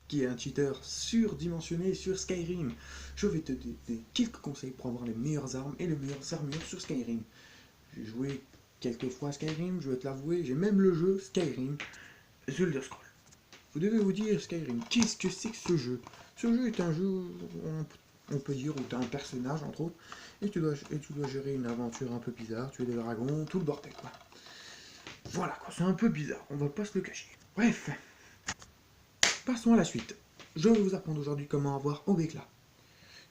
qui est un cheater surdimensionné sur Skyrim. Je vais te donner quelques conseils pour avoir les meilleures armes et les meilleures armures sur Skyrim. J'ai joué quelques fois à Skyrim, je vais te l'avouer, j'ai même le jeu Skyrim, The Elder Scrolls. Vous devez vous dire, Skyrim, qu'est-ce que c'est que ce jeu? Ce jeu est un jeu, on peut dire, où tu as un personnage, entre autres, et tu dois gérer une aventure un peu bizarre, tuer des dragons, tout le bordel, quoi. Voilà, quoi, c'est un peu bizarre, on va pas se le cacher. Bref, passons à la suite. Je vais vous apprendre aujourd'hui comment avoir Obekla,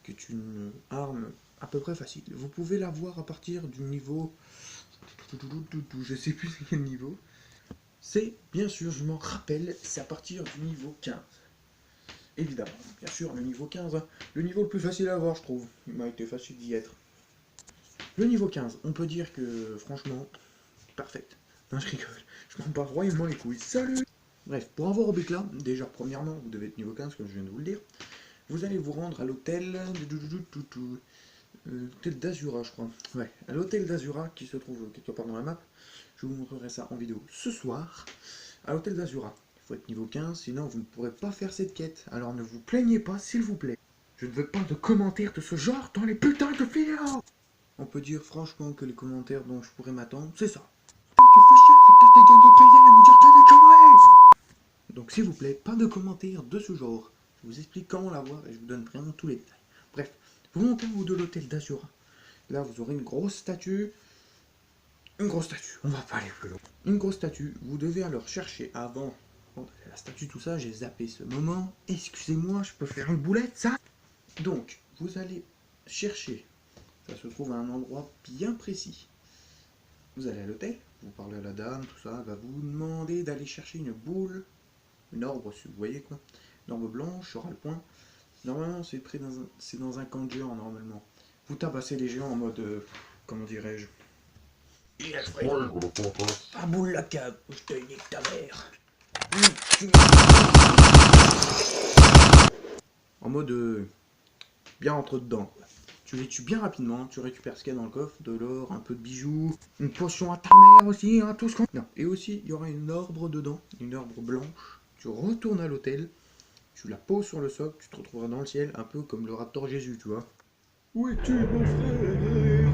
qui est une arme à peu près facile. Vous pouvez l'avoir à partir du niveau... Je sais plus c'est quel niveau. C'est, bien sûr, je m'en rappelle, c'est à partir du niveau 15. Évidemment, bien sûr, le niveau 15, hein, le niveau le plus facile à avoir, je trouve. Il m'a été facile d'y être. Le niveau 15, on peut dire que, franchement, parfait. Non, je rigole, je m'en bats royalement les couilles. Salut! Bref, pour avoir Obekla, déjà, premièrement, vous devez être niveau 15, comme je viens de vous le dire. Vous allez vous rendre à l'hôtel... l'hôtel d'Azura, je crois. Ouais, à l'hôtel d'Azura, qui se trouve quelque part dans la map. Je vous montrerai ça en vidéo ce soir. À l'hôtel d'Azura. Il faut être niveau 15, sinon vous ne pourrez pas faire cette quête. Alors ne vous plaignez pas, s'il vous plaît. Je ne veux pas de commentaires de ce genre dans les putains de vidéos. On peut dire franchement que les commentaires dont je pourrais m'attendre, c'est ça. Tu fais chier avec ta dégaine de payer à nous dire t'as des conneries. Donc s'il vous plaît, pas de commentaires de ce genre. Je vous explique comment l'avoir et je vous donne vraiment tous les détails. Bref, vous montez en haut de l'hôtel d'Azura. Là, vous aurez une grosse statue. Une grosse statue, on va pas aller plus loin. Une grosse statue, vous devez alors chercher avant. Bon, la statue, tout ça, j'ai zappé ce moment. Excusez-moi, je peux faire une boulette, ça? Donc, vous allez chercher. Ça se trouve à un endroit bien précis. Vous allez à l'hôtel, vous parlez à la dame, tout ça, elle va vous demander d'aller chercher une boule, une orbe, si vous voyez quoi. Une orbe blanche, sur le point. Normalement, c'est dans un camp de géants, normalement. Vous tabassez les géants en mode, comment dirais-je? Ah, boule la cave, je te nique ta mère. En mode, bien rentre dedans. Tu les tues bien rapidement, tu récupères ce qu'il y a dans le coffre, de l'or, un peu de bijoux, une potion à ta mère aussi, hein, tout ce qu'on... Non, et aussi, il y aura une orbe dedans, une orbe blanche. Tu retournes à l'hôtel, tu la poses sur le socle, tu te retrouveras dans le ciel, un peu comme le Raptor Jésus, tu vois. Où es-tu, mon frère?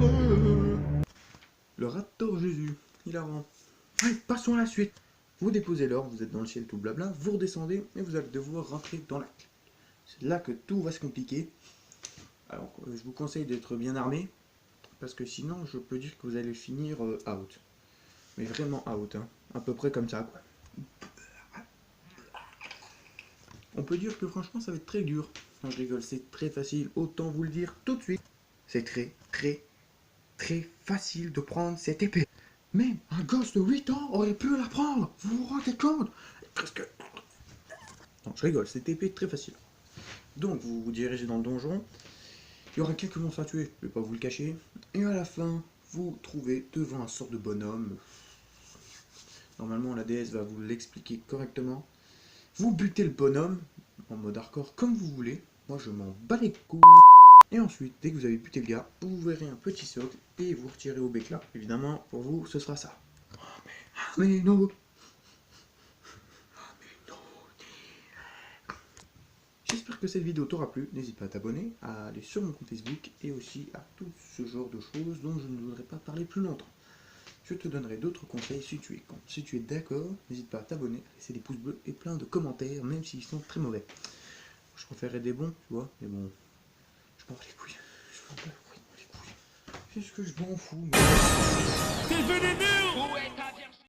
Le Raptor Jésus, il a rend. Allez, passons à la suite. Vous déposez l'or, vous êtes dans le ciel, tout blabla, vous redescendez et vous allez devoir rentrer dans la clé. C'est là que tout va se compliquer. Alors, je vous conseille d'être bien armé, parce que sinon, je peux dire que vous allez finir out. Mais vraiment out, hein. À peu près comme ça, quoi. On peut dire que franchement, ça va être très dur. Non, je rigole, c'est très facile, autant vous le dire tout de suite. C'est très facile de prendre cette épée. Même un gosse de 8 ans aurait pu la prendre. Vous vous rendez compte? Presque. Non, je rigole, cette épée est très facile. Donc, vous vous dirigez dans le donjon. Il y aura quelques monstres à tuer, je vais pas vous le cacher. Et à la fin, vous trouvez devant un sort de bonhomme. Normalement, la déesse va vous l'expliquer correctement. Vous butez le bonhomme, en mode hardcore, comme vous voulez. Moi, je m'en bats les couilles. Et ensuite, dès que vous avez buté le gars, vous verrez un petit socle et vous retirez Obekla. Évidemment, pour vous, ce sera ça. Mais non. J'espère que cette vidéo t'aura plu. N'hésite pas à t'abonner, à aller sur mon compte Facebook et aussi à tout ce genre de choses dont je ne voudrais pas parler plus longtemps. Je te donnerai d'autres conseils si tu es con. Si tu es d'accord, n'hésite pas à t'abonner, à laisser des pouces bleus et plein de commentaires, même s'ils sont très mauvais. Je préférerais des bons, tu vois, mais bon, je m'en bats les couilles. Je m'en bats les couilles. C'est ce que je m'en fous. Mais...